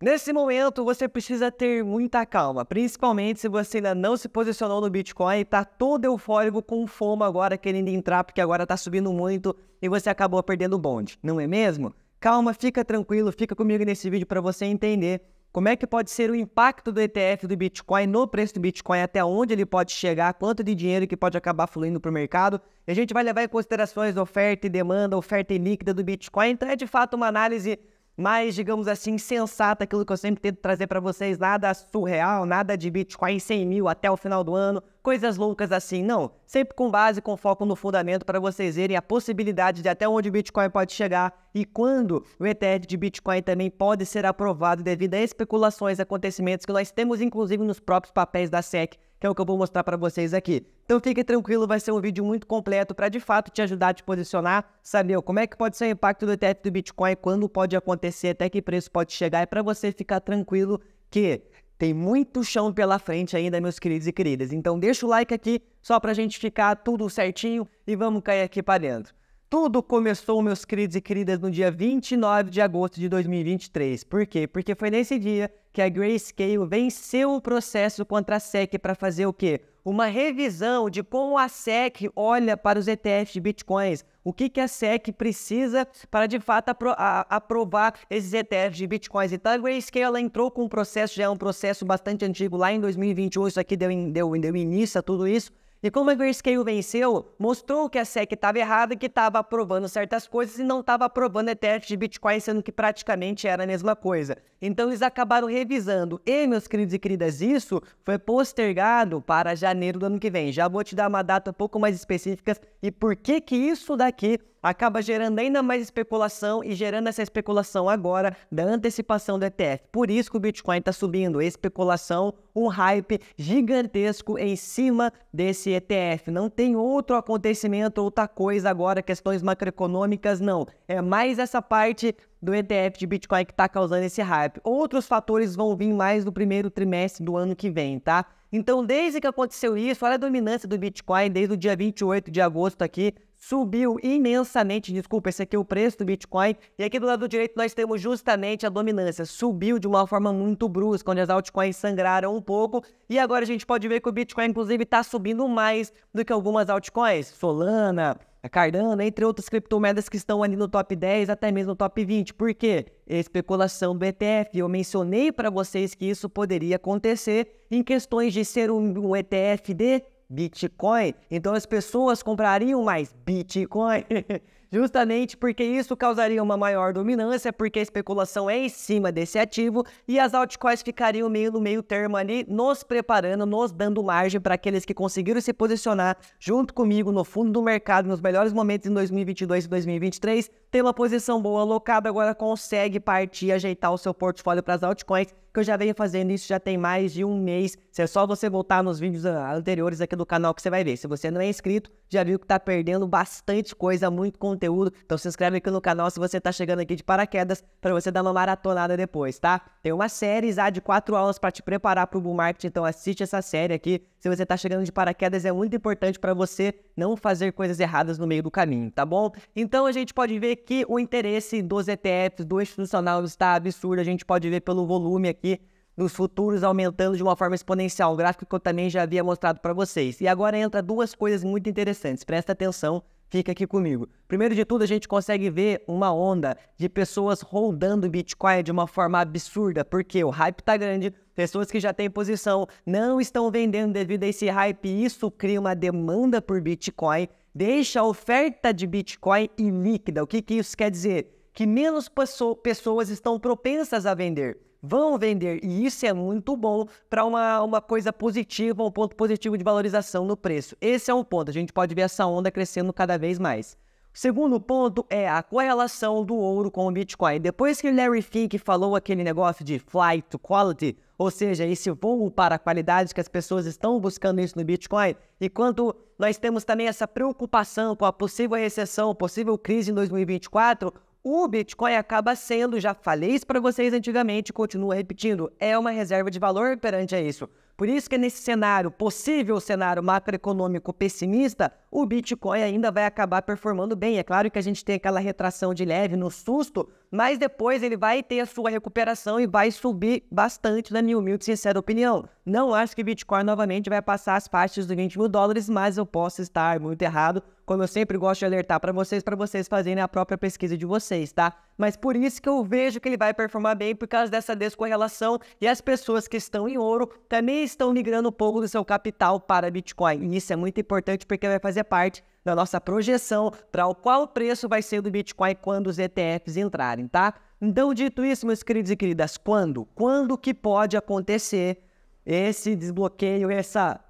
Nesse momento, você precisa ter muita calma, principalmente se você ainda não se posicionou no Bitcoin e tá todo eufórico com FOMO agora querendo entrar porque agora tá subindo muito e você acabou perdendo o bonde, não é mesmo? Calma, fica tranquilo, fica comigo nesse vídeo para você entender como é que pode ser o impacto do ETF do Bitcoin no preço do Bitcoin, até onde ele pode chegar, quanto de dinheiro que pode acabar fluindo para o mercado. E a gente vai levar em considerações oferta e demanda, oferta e líquida do Bitcoin. Então é de fato uma análise mais, digamos assim, sensata, aquilo que eu sempre tento trazer para vocês, nada surreal, nada de Bitcoin 100 mil até o final do ano, coisas loucas assim, não. Sempre com base, com foco no fundamento para vocês verem a possibilidade de até onde o Bitcoin pode chegar e quando o ETF de Bitcoin também pode ser aprovado devido a especulações, acontecimentos que nós temos inclusive nos próprios papéis da SEC, que é o que eu vou mostrar para vocês aqui. Então fique tranquilo, vai ser um vídeo muito completo para de fato te ajudar a te posicionar, saber como é que pode ser o impacto do ETF do Bitcoin, quando pode acontecer, até que preço pode chegar, e para você ficar tranquilo que tem muito chão pela frente ainda, meus queridos e queridas. Então deixa o like aqui, só pra gente ficar tudo certinho e vamos cair aqui para dentro. Tudo começou, meus queridos e queridas, no dia 29 de agosto de 2023. Por quê? Porque foi nesse dia que a Grayscale venceu o processo contra a SEC para fazer o quê? Uma revisão de como a SEC olha para os ETFs de Bitcoins. O que a SEC precisa para, de fato, aprovar esses ETFs de Bitcoins. Então, a Grayscale ela entrou com um processo, já é um processo bastante antigo, lá em 2021, isso aqui deu início a tudo isso. E como a Grayscale venceu, mostrou que a SEC estava errada, que estava aprovando certas coisas e não estava aprovando ETF de Bitcoin, sendo que praticamente era a mesma coisa. Então eles acabaram revisando. E, meus queridos e queridas, isso foi postergado para janeiro do ano que vem. Já vou te dar uma data um pouco mais específica e por que isso daqui acaba gerando ainda mais especulação e gerando essa especulação agora da antecipação do ETF. Por isso que o Bitcoin está subindo, especulação, um hype gigantesco em cima desse ETF. Não tem outro acontecimento, outra coisa agora, questões macroeconômicas, não. É mais essa parte do ETF de Bitcoin que está causando esse hype. Outros fatores vão vir mais no primeiro trimestre do ano que vem, tá? Então, desde que aconteceu isso, olha a dominância do Bitcoin desde o dia 28 de agosto aqui, subiu imensamente, desculpa, esse aqui é o preço do Bitcoin, e aqui do lado direito nós temos justamente a dominância, subiu de uma forma muito brusca, onde as altcoins sangraram um pouco, e agora a gente pode ver que o Bitcoin inclusive está subindo mais do que algumas altcoins, Solana, a Cardano, entre outras criptomoedas que estão ali no top 10, até mesmo no top 20. Por quê? Especulação do ETF. Eu mencionei para vocês que isso poderia acontecer em questões de ser um ETF de Bitcoin. Então as pessoas comprariam mais Bitcoin. Justamente porque isso causaria uma maior dominância, porque a especulação é em cima desse ativo e as altcoins ficariam meio no meio termo ali, nos preparando, nos dando margem para aqueles que conseguiram se posicionar junto comigo no fundo do mercado, nos melhores momentos em 2022 e 2023, ter uma posição boa alocada, agora consegue partir e ajeitar o seu portfólio para as altcoins, que eu já venho fazendo isso já tem mais de um mês. É só você voltar nos vídeos anteriores aqui do canal que você vai ver. Se você não é inscrito, já viu que tá perdendo bastante coisa, muito conteúdo. Então se inscreve aqui no canal se você tá chegando aqui de paraquedas, para você dar uma maratonada depois, tá? Tem uma série já de 4 aulas para te preparar para o bull market, então assiste essa série aqui. Se você tá chegando de paraquedas, é muito importante para você não fazer coisas erradas no meio do caminho, tá bom? Então a gente pode ver que o interesse dos ETFs, do institucional está absurdo. A gente pode ver pelo volume aqui dos futuros aumentando de uma forma exponencial, o gráfico que eu também já havia mostrado para vocês. E agora entra duas coisas muito interessantes, presta atenção, fica aqui comigo. Primeiro de tudo, a gente consegue ver uma onda de pessoas holdando Bitcoin de uma forma absurda, porque o hype tá grande, pessoas que já têm posição não estão vendendo devido a esse hype, e isso cria uma demanda por Bitcoin, deixa a oferta de Bitcoin ilíquida. O que isso quer dizer? Que menos pessoas estão propensas a vender. Vão vender, e isso é muito bom para uma coisa positiva, um ponto positivo de valorização no preço. Esse é um ponto, a gente pode ver essa onda crescendo cada vez mais. O segundo ponto é a correlação do ouro com o Bitcoin. Depois que o Larry Fink falou aquele negócio de flight to quality, ou seja, esse voo para a qualidade que as pessoas estão buscando isso no Bitcoin, e quando nós temos também essa preocupação com a possível recessão, possível crise em 2024, o Bitcoin acaba sendo, já falei isso para vocês antigamente, continuo repetindo, é uma reserva de valor perante a isso. Por isso que nesse cenário, possível cenário macroeconômico pessimista, o Bitcoin ainda vai acabar performando bem. É claro que a gente tem aquela retração de leve no susto, mas depois ele vai ter a sua recuperação e vai subir bastante, na minha humilde e sincera opinião. Não acho que Bitcoin novamente vai passar as faixas dos $20.000, mas eu posso estar muito errado, como eu sempre gosto de alertar para vocês fazerem a própria pesquisa de vocês, tá? Mas por isso que eu vejo que ele vai performar bem, por causa dessa descorrelação, e as pessoas que estão em ouro também estão migrando um pouco do seu capital para Bitcoin. E isso é muito importante porque vai fazer parte da nossa projeção para qual preço vai ser do Bitcoin quando os ETFs entrarem, tá? Então, dito isso, meus queridos e queridas, quando? Quando que pode acontecer esse desbloqueio, essa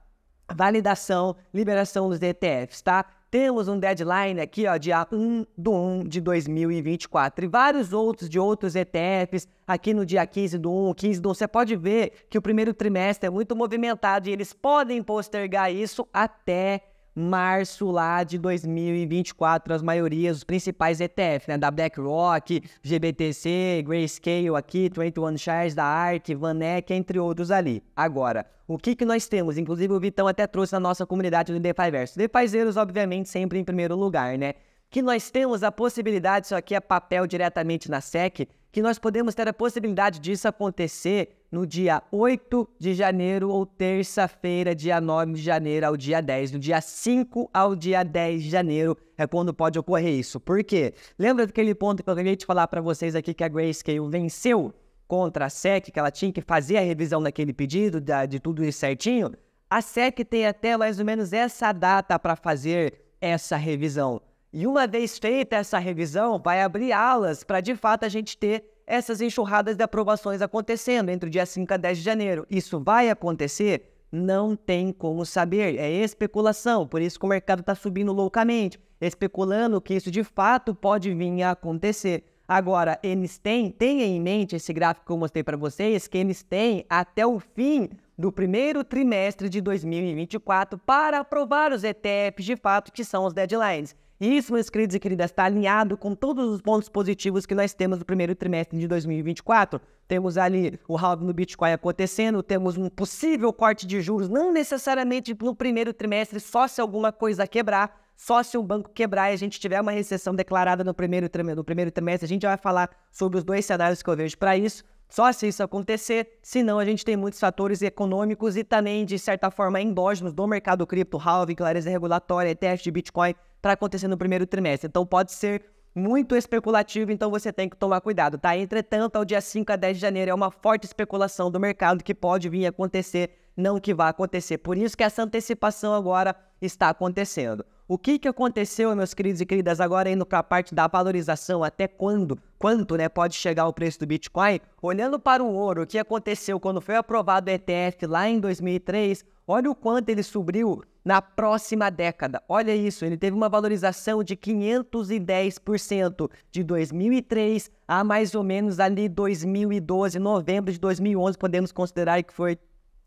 validação, liberação dos ETFs, tá? Temos um deadline aqui, ó, dia 1/1 de 2024 e vários outros de outros ETFs aqui no dia 15/1, 15/1. Você pode ver que o primeiro trimestre é muito movimentado e eles podem postergar isso até março lá de 2024, as maiorias, os principais ETFs, né, da BlackRock, GBTC, Grayscale aqui, 21 Shares da ARK, VanEck, entre outros ali. Agora, o que nós temos? Inclusive o Vitão até trouxe na nossa comunidade do DeFiverso. DeFizeiros, obviamente, sempre em primeiro lugar, né? Que nós temos a possibilidade, isso aqui é papel diretamente na SEC, que nós podemos ter a possibilidade disso acontecer no dia 8 de janeiro ou terça-feira, dia 9 de janeiro ao dia 10. Do dia 5 ao dia 10 de janeiro é quando pode ocorrer isso. Por quê? Lembra daquele ponto que eu acabei de falar para vocês aqui que a Grayscale venceu contra a SEC, que ela tinha que fazer a revisão daquele pedido, de tudo isso certinho? A SEC tem até mais ou menos essa data para fazer essa revisão. E uma vez feita essa revisão, vai abrir alas para, de fato, a gente ter essas enxurradas de aprovações acontecendo entre o dia 5 a 10 de janeiro. Isso vai acontecer? Não tem como saber. É especulação. Por isso que o mercado está subindo loucamente, especulando que isso, de fato, pode vir a acontecer. Agora, eles tenham em mente esse gráfico que eu mostrei para vocês, que eles têm até o fim do primeiro trimestre de 2024 para aprovar os ETFs, de fato, que são os deadlines. Isso, meus queridos e queridas, está alinhado com todos os pontos positivos que nós temos no primeiro trimestre de 2024. Temos ali o halving no Bitcoin acontecendo, temos um possível corte de juros, não necessariamente no primeiro trimestre, só se alguma coisa quebrar, só se um banco quebrar e a gente tiver uma recessão declarada no primeiro trimestre. A gente vai falar sobre os dois cenários que eu vejo para isso. Só se isso acontecer, senão a gente tem muitos fatores econômicos e também, de certa forma, endógenos do mercado cripto, halving, clareza regulatória, ETF de Bitcoin, para acontecer no primeiro trimestre. Então pode ser muito especulativo, então você tem que tomar cuidado, tá? Entretanto, ao dia 5 a 10 de janeiro é uma forte especulação do mercado que pode vir a acontecer, não que vai acontecer. Por isso que essa antecipação agora está acontecendo. O que aconteceu, meus queridos e queridas, agora indo para a parte da valorização, até quanto, né, pode chegar o preço do Bitcoin? Olhando para o ouro, o que aconteceu quando foi aprovado o ETF lá em 2003, olha o quanto ele subiu na próxima década. Olha isso, ele teve uma valorização de 510% de 2003 a mais ou menos ali 2012, novembro de 2011, podemos considerar que foi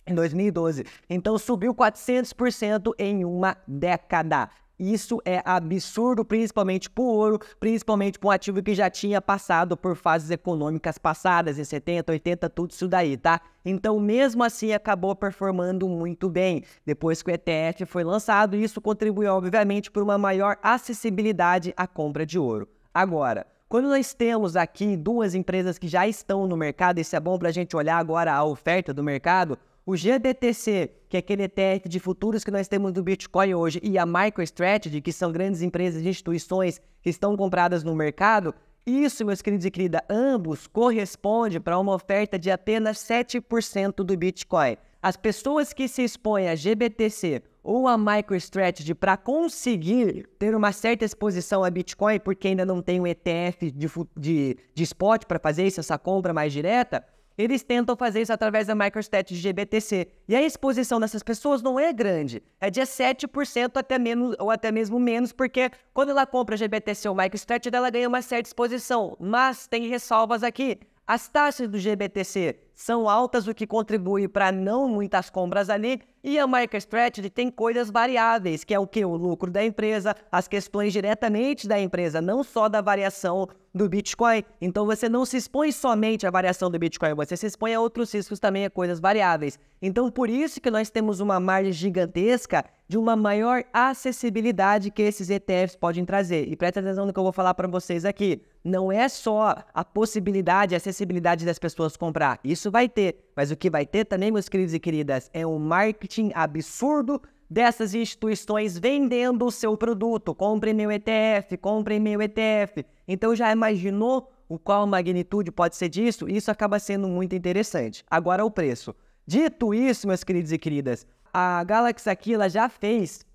em 2012. Então subiu 400% em uma década. Isso é absurdo, principalmente para o ouro, principalmente para um ativo que já tinha passado por fases econômicas passadas, em 70, 80, tudo isso daí, tá? Então, mesmo assim, acabou performando muito bem. Depois que o ETF foi lançado, isso contribuiu, obviamente, para uma maior acessibilidade à compra de ouro. Agora, quando nós temos aqui duas empresas que já estão no mercado, isso é bom para a gente olhar agora a oferta do mercado. O GBTC, que é aquele ETF de futuros que nós temos do Bitcoin hoje, e a MicroStrategy, que são grandes empresas e instituições que estão compradas no mercado, isso, meus queridos e queridas, ambos correspondem para uma oferta de apenas 7% do Bitcoin. As pessoas que se expõem a GBTC ou a MicroStrategy para conseguir ter uma certa exposição a Bitcoin, porque ainda não tem um ETF de spot para fazer isso, essa compra mais direta, eles tentam fazer isso através da MicroStrategy GBTC. E a exposição dessas pessoas não é grande. É de 7% até menos, ou até mesmo menos, porque quando ela compra GBTC ou MicroStrategy, ela ganha uma certa exposição. Mas tem ressalvas aqui. As taxas do GBTC são altas, o que contribui para não muitas compras ali. E a MicroStrategy tem coisas variáveis, que é o que? O lucro da empresa, as questões diretamente da empresa, não só da variação do Bitcoin. Então você não se expõe somente à variação do Bitcoin, você se expõe a outros riscos também, a coisas variáveis. Então por isso que nós temos uma margem gigantesca de uma maior acessibilidade que esses ETFs podem trazer. E presta atenção no que eu vou falar para vocês aqui. Não é só a possibilidade, a acessibilidade das pessoas comprar. Isso vai ter. Mas o que vai ter também, meus queridos e queridas, é um marketing absurdo dessas instituições vendendo o seu produto. Compre meu ETF, compre meu ETF. Então já imaginou qual a magnitude pode ser disso? Isso acaba sendo muito interessante. Agora o preço. Dito isso, meus queridos e queridas, a Galaxy aqui ela já fez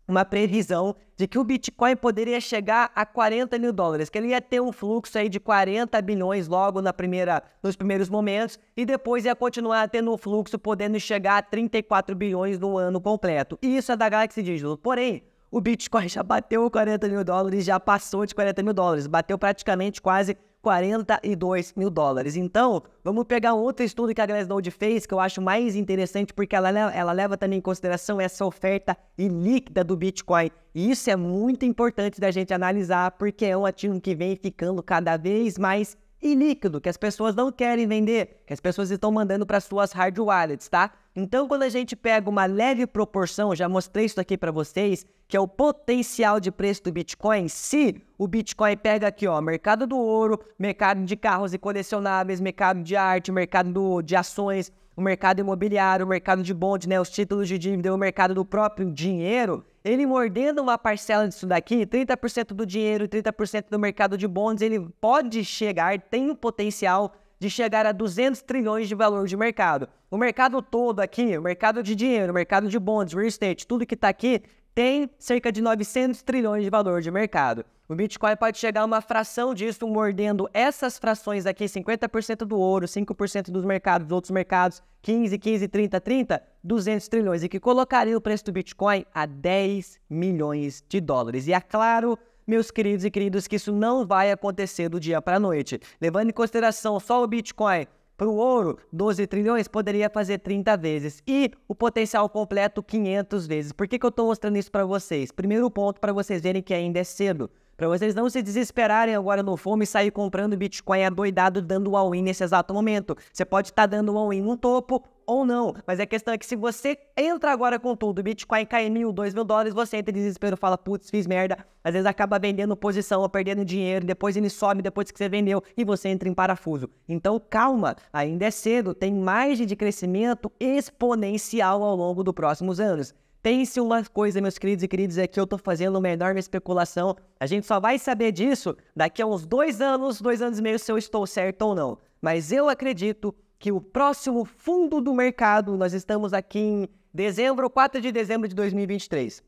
uma previsão de que o Bitcoin poderia chegar a 40 mil dólares, que ele ia ter um fluxo aí de 40 bilhões logo nos primeiros momentos, e depois ia continuar tendo um fluxo podendo chegar a 34 bilhões no ano completo. E isso é da Galaxy Digital. Porém, o Bitcoin já bateu 40 mil dólares, já passou de 40 mil dólares, bateu praticamente quase 42 mil dólares. Então, vamos pegar um outro estudo que a Glassnode fez, que eu acho mais interessante, porque ela leva também em consideração essa oferta ilíquida do Bitcoin. E isso é muito importante da gente analisar, porque é um ativo que vem ficando cada vez mais ilíquido, que as pessoas não querem vender, que as pessoas estão mandando para suas hard wallets, tá? Então, quando a gente pega uma leve proporção, já mostrei isso aqui para vocês, que é o potencial de preço do Bitcoin, se o Bitcoin pega aqui, ó, mercado do ouro, mercado de carros e colecionáveis, mercado de arte, mercado de ações, o mercado imobiliário, o mercado de bonde, né, os títulos de dívida, o mercado do próprio dinheiro, ele mordendo uma parcela disso daqui, 30% do dinheiro e 30% do mercado de bonds, ele pode chegar, tem o potencial de chegar a 200 trilhões de valor de mercado. O mercado todo aqui, o mercado de dinheiro, o mercado de bonds, real estate, tudo que está aqui, tem cerca de 900 trilhões de valor de mercado. O Bitcoin pode chegar a uma fração disso, mordendo essas frações aqui, 50% do ouro, 5% dos mercados, outros mercados, 15, 30, 200 trilhões, e que colocaria o preço do Bitcoin a 10 milhões de dólares. E é claro, meus queridos e queridas, que isso não vai acontecer do dia para a noite. Levando em consideração só o Bitcoin, para o ouro, 12 trilhões poderia fazer 30 vezes. E o potencial completo, 500 vezes. Por que eu estou mostrando isso para vocês? Primeiro ponto, para vocês verem que ainda é cedo. Para vocês não se desesperarem agora no FOMO e sair comprando Bitcoin adoidado, dando all-in nesse exato momento. Você pode estar dando all-in no topo ou não. Mas a questão é que se você entra agora com tudo, o Bitcoin cai 1.000, 2.000 dólares, você entra em desespero e fala, putz, fiz merda. Às vezes acaba vendendo posição ou perdendo dinheiro, depois ele sobe depois que você vendeu e você entra em parafuso. Então calma, ainda é cedo, tem margem de crescimento exponencial ao longo dos próximos anos. Pense uma coisa, meus queridos e queridas, é que eu tô fazendo uma enorme especulação. A gente só vai saber disso daqui a uns 2 anos, 2 anos e meio, se eu estou certo ou não. Mas eu acredito que o próximo fundo do mercado, nós estamos aqui em dezembro, 4 de dezembro de 2023.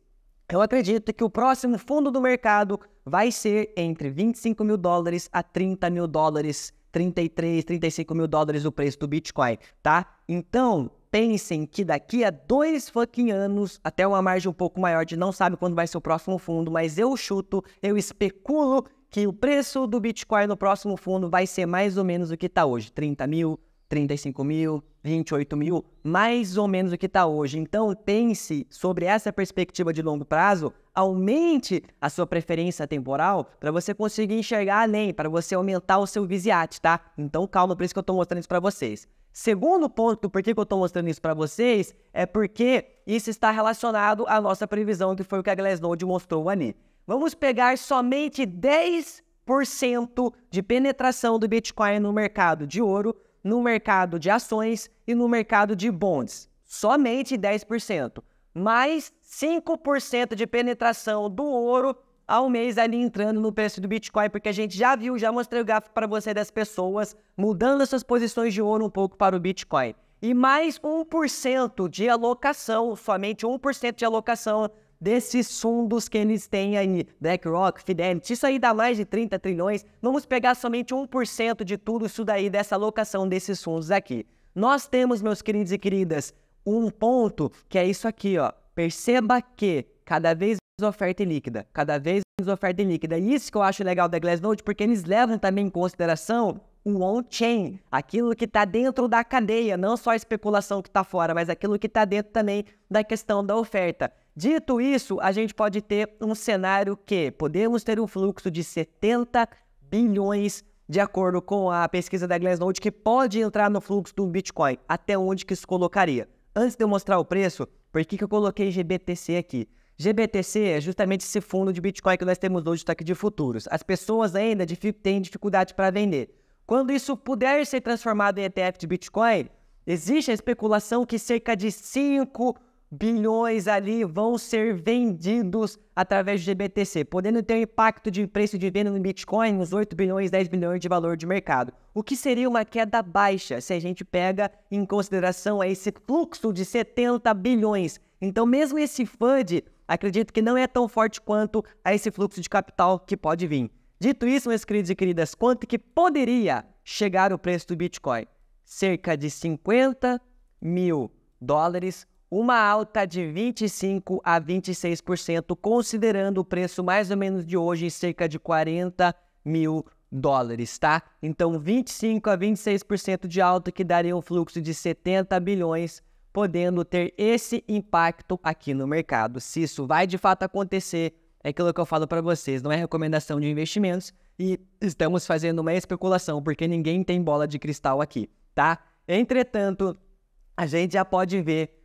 Eu acredito que o próximo fundo do mercado vai ser entre 25 mil dólares a 30 mil dólares, 33, 35 mil dólares o preço do Bitcoin, tá? Então, pensem que daqui a 2 fucking anos, até uma margem um pouco maior, de não sabe quando vai ser o próximo fundo, mas eu chuto, eu especulo que o preço do Bitcoin no próximo fundo vai ser mais ou menos o que está hoje, 30 mil, 35 mil, 28 mil, mais ou menos o que está hoje. Então pense sobre essa perspectiva de longo prazo, aumente a sua preferência temporal para você conseguir enxergar além, para você aumentar o seu VISIAT, tá? Então calma, por isso que eu estou mostrando isso para vocês. Segundo ponto, por que eu estou mostrando isso para vocês, é porque isso está relacionado à nossa previsão, que foi o que a Glassnode mostrou ali. Vamos pegar somente 10% de penetração do Bitcoin no mercado de ouro, no mercado de ações e no mercado de bonds. Somente 10%. Mais 5% de penetração do ouro ao mês ali entrando no preço do Bitcoin, porque a gente já viu, já mostrei o gráfico para você das pessoas mudando as suas posições de ouro um pouco para o Bitcoin. E mais 1% de alocação, somente 1% de alocação desses fundos que eles têm aí, BlackRock, Fidelity, isso aí dá mais de 30 trilhões, vamos pegar somente 1% de tudo isso daí, dessa alocação desses fundos aqui. Nós temos, meus queridos e queridas, um ponto que é isso aqui, ó. Perceba que cada vez mais oferta líquida, cada vez mais oferta líquida. E isso que eu acho legal da Glassnode, porque eles levam também em consideração o on-chain, aquilo que está dentro da cadeia, não só a especulação que está fora, mas aquilo que está dentro também da questão da oferta. Dito isso, a gente pode ter um cenário que podemos ter um fluxo de 70 bilhões de acordo com a pesquisa da Glassnode, que pode entrar no fluxo do Bitcoin. Até onde que isso colocaria? Antes de eu mostrar o preço, por que eu coloquei GBTC aqui? GBTC é justamente esse fundo de Bitcoin que nós temos hoje, está aqui de futuros. As pessoas ainda têm dificuldade para vender. Quando isso puder ser transformado em ETF de Bitcoin, existe a especulação que cerca de 5 bilhões ali vão ser vendidos através do GBTC, podendo ter um impacto de preço de venda no Bitcoin uns 8 bilhões, 10 bilhões de valor de mercado. O que seria uma queda baixa se a gente pega em consideração esse fluxo de 70 bilhões. Então, mesmo esse FUD, acredito que não é tão forte quanto a esse fluxo de capital que pode vir. Dito isso, meus queridos e queridas, quanto que poderia chegar o preço do Bitcoin? Cerca de 50 mil dólares, uma alta de 25% a 26%, considerando o preço mais ou menos de hoje em cerca de 40 mil dólares, tá? Então, 25% a 26% de alta que daria um fluxo de 70 bilhões, podendo ter esse impacto aqui no mercado. Se isso vai de fato acontecer, é aquilo que eu falo para vocês, não é recomendação de investimentos e estamos fazendo uma especulação, porque ninguém tem bola de cristal aqui, tá? Entretanto, a gente já pode ver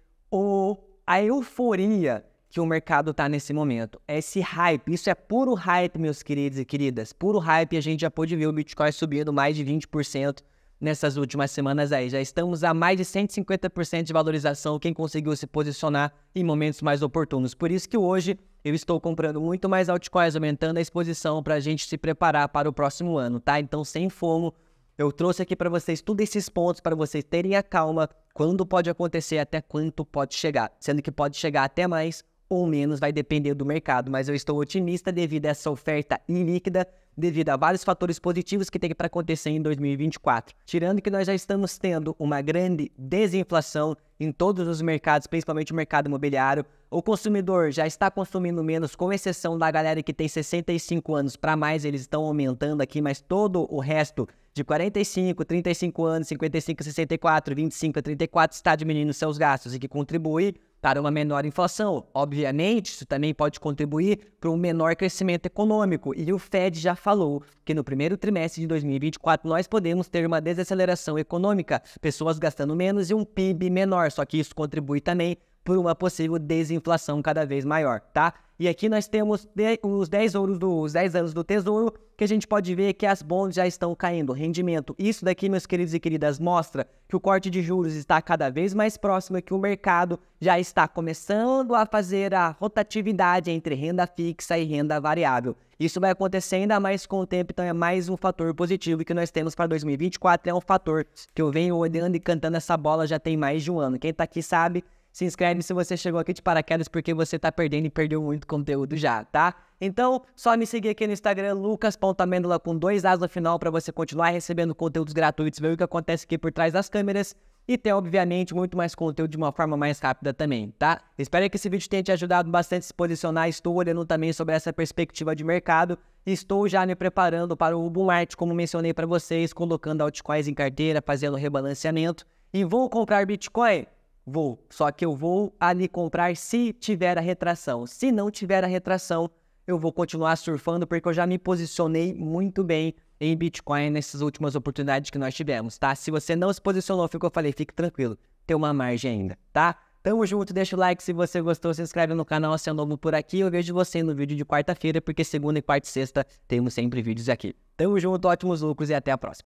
a euforia que o mercado está nesse momento. Esse hype, isso é puro hype, meus queridos e queridas, puro hype. A gente já pôde ver o Bitcoin subindo mais de 20% nessas últimas semanas aí. Já estamos a mais de 150% de valorização, quem conseguiu se posicionar em momentos mais oportunos. Por isso que hoje eu estou comprando muito mais altcoins, aumentando a exposição para a gente se preparar para o próximo ano, tá? Então, sem FOMO, eu trouxe aqui para vocês todos esses pontos para vocês terem a calma, quando pode acontecer, até quanto pode chegar. Sendo que pode chegar até mais ou menos, vai depender do mercado. Mas eu estou otimista devido a essa oferta ilíquida, devido a vários fatores positivos que tem para acontecer em 2024. Tirando que nós já estamos tendo uma grande desinflação em todos os mercados, principalmente o mercado imobiliário. O consumidor já está consumindo menos, com exceção da galera que tem 65 anos para mais, eles estão aumentando aqui, mas todo o resto de 45, 35 anos, 55, 64, 25 a 34 está diminuindo seus gastos e que contribui para uma menor inflação. Obviamente, isso também pode contribuir para um menor crescimento econômico. E o Fed já falou que no primeiro trimestre de 2024 nós podemos ter uma desaceleração econômica, pessoas gastando menos e um PIB menor. Só que isso contribui também por uma possível desinflação cada vez maior, tá? E aqui nós temos os 10 anos do Tesouro, que a gente pode ver que as bonds já estão caindo, rendimento. Isso daqui, meus queridos e queridas, mostra que o corte de juros está cada vez mais próximo e que o mercado já está começando a fazer a rotatividade entre renda fixa e renda variável. Isso vai acontecer ainda mais com o tempo, então é mais um fator positivo que nós temos para 2024, é um fator que eu venho olhando e cantando essa bola já tem mais de um ano. Quem tá aqui sabe. Se inscreve se você chegou aqui de paraquedas, porque você tá perdendo e perdeu muito conteúdo já, tá? Então, só me seguir aqui no Instagram, lucas.amendola com 2 As no final, para você continuar recebendo conteúdos gratuitos, ver o que acontece aqui por trás das câmeras e ter, obviamente, muito mais conteúdo de uma forma mais rápida também, tá? Espero que esse vídeo tenha te ajudado bastante a se posicionar. Estou olhando também sobre essa perspectiva de mercado. Estou já me preparando para o bull market, como mencionei para vocês, colocando altcoins em carteira, fazendo rebalanceamento. E vou comprar Bitcoin? Vou, só que eu vou ali comprar se tiver a retração. Se não tiver a retração, eu vou continuar surfando, porque eu já me posicionei muito bem em Bitcoin nessas últimas oportunidades que nós tivemos, tá? Se você não se posicionou, foi o que eu falei, fique tranquilo, tem uma margem ainda, tá? Tamo junto, deixa o like se você gostou, se inscreve no canal se é novo por aqui. Eu vejo você no vídeo de quarta-feira, porque segunda, quarta e sexta temos sempre vídeos aqui. Tamo junto, ótimos lucros e até a próxima.